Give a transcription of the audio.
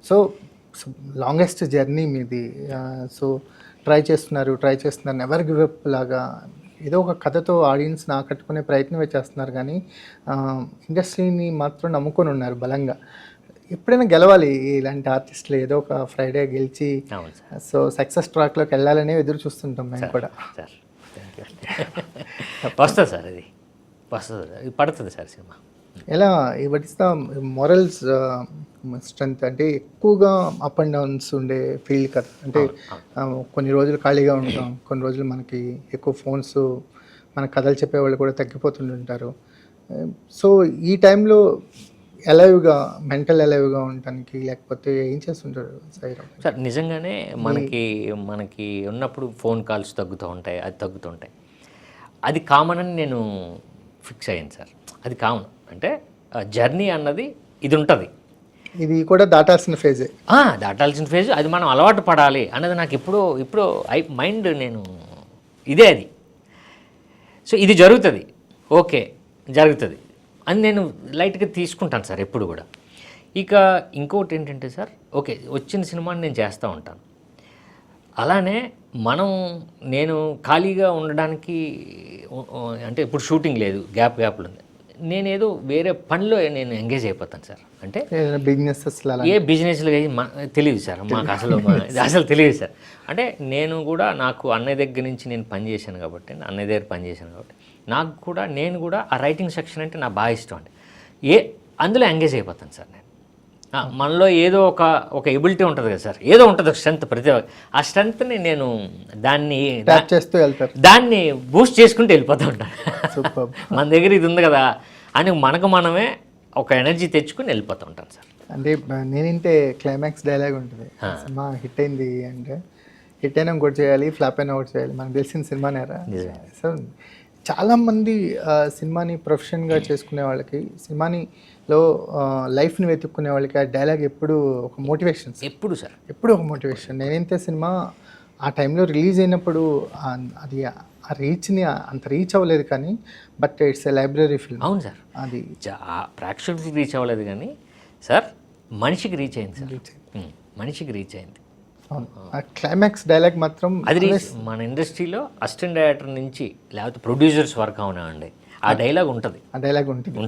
So longest journey మీది. So try చేస్తున్నారు never give up లాగా ఏదో ఒక కథతో ఆడియన్స్ని ఆకట్టుకునే ప్రయత్నమే చేస్తున్నారు, కానీ ఇండస్ట్రీని మాత్రం నమ్ముకొని ఉన్నారు బలంగా. ఎప్పుడైనా గెలవాలి ఇలాంటి ఆర్టిస్టులు, ఏదో ఒక ఫ్రైడే గెలిచి సో సక్సెస్ ట్రాక్లోకి వెళ్ళాలనే ఎదురు చూస్తుంటాం మేము కూడా. సార్ వస్తుంది సార్, అది వస్తుంది, ఇది పడుతుంది సార్ సినిమా. ఎలా what is the morals strength? అంటే ఎక్కువగా అప్ అండ్ డౌన్స్ ఉండే ఫీల్డ్ కదా, అంటే కొన్ని రోజులు ఖాళీగా ఉంటాం, కొన్ని రోజులు మనకి ఎక్కువ ఫోన్స్, మన కథలు చెప్పేవాళ్ళు కూడా తగ్గిపోతుంటారు. సో ఈ టైంలో అలైవ్గా, మెంటల్ అలైవ్గా ఉండటానికి లేకపోతే ఏం చేస్తుంటారు సాయిరామ్ సార్? నిజంగానే మనకి ఉన్నప్పుడు ఫోన్ కాల్స్ తగ్గుతూ ఉంటాయి, అది తగ్గుతుంటాయి. అది కామన్ అని నేను ఫిక్స్ అయ్యాను సార్. అది కామన్ అంటే జర్నీ అన్నది ఇది ఉంటుంది, ఇది కూడా దాటాల్సిన ఫేజే. దాటాల్సిన ఫేజ్, అది మనం అలవాటు పడాలి అన్నది నాకు ఇప్పుడు మైండ్ నేను ఇదే అది. సో ఇది జరుగుతుంది, ఓకే జరుగుతుంది అని నేను లైట్గా తీసుకుంటాను సార్ ఎప్పుడు కూడా. ఇక ఇంకోటి ఏంటంటే సార్, ఓకే వచ్చిన సినిమాని నేను చేస్తూ ఉంటాను, అలానే నేను ఖాళీగా ఉండడానికి, అంటే ఇప్పుడు షూటింగ్ లేదు, గ్యాప్లు ఉంది, నేనేదో వేరే పనిలో నేను ఎంగేజ్ అయిపోతాను సార్. అంటే బిజినెస్, ఏ బిజినెస్లో తెలియదు సార్ మాకు, అసలు తెలియదు సార్. అంటే నేను కూడా, నాకు అన్నయ్య దగ్గర నుంచి నేను పనిచేశాను కాబట్టి, అన్నయ్య దగ్గర పనిచేశాను కాబట్టి నేను కూడా ఆ రైటింగ్ సెక్షన్ అంటే నాకు బాగా ఇష్టం అండి. అందులో ఎంగేజ్ అయిపోతాను సార్ నేను. మనలో ఏదో ఒక ఎబిలిటీ ఉంటుంది కదా సార్, ఏదో ఉంటుంది ఒక స్ట్రెంత్, ప్రతి ఆ స్ట్రెంత్ని నేను చేస్తూ వెళ్తారు, దాన్ని బూస్ట్ చేసుకుంటూ వెళ్ళిపోతూ ఉంటాను. మన దగ్గర ఇది ఉంది కదా అని మనమే ఒక ఎనర్జీ తెచ్చుకుని వెళ్ళిపోతూ ఉంటాను సార్. అంటే నేనంటే క్లైమాక్స్ డైలాగ్ ఉంటుంది, సినిమా హిట్ అయింది అంటే హిట్ అయినా ఒకటి చేయాలి, ఫ్లాప్ అయినా ఒకటి చేయాలి, మనకు తెలిసిన సినిమానేరా. సో చాలామంది సినిమాని ప్రొఫెషన్గా చేసుకునే వాళ్ళకి, సినిమానిలో లైఫ్ని వెతుక్కునే వాళ్ళకి ఆ డైలాగ్ ఎప్పుడు ఒక మోటివేషన్, ఎప్పుడు ఒక మోటివేషన్. నేనైతే సినిమా ఆ టైంలో రిలీజ్ అయినప్పుడు అది ఆ రీచ్ని అంత రీచ్ అవ్వలేదు, కానీ but it's a library film. అవును సార్, అది ప్రేక్షకులకు రీచ్ అవ్వలేదు కానీ సార్ మనిషికి రీచ్ అయింది సార్, మనిషికి రీచ్ అయింది. ఆ క్లైమాక్స్ డైలాగ్ మాత్రం అది మన ఇండస్ట్రీలో అసిస్టెంట్ డైరెక్టర్ నుంచి లేకపోతే ప్రొడ్యూసర్స్ వరకు అవునా అండి, ఆ డైలాగ్ ఉంటుంది, ఆ డైలాగ్ ఉంటుంది.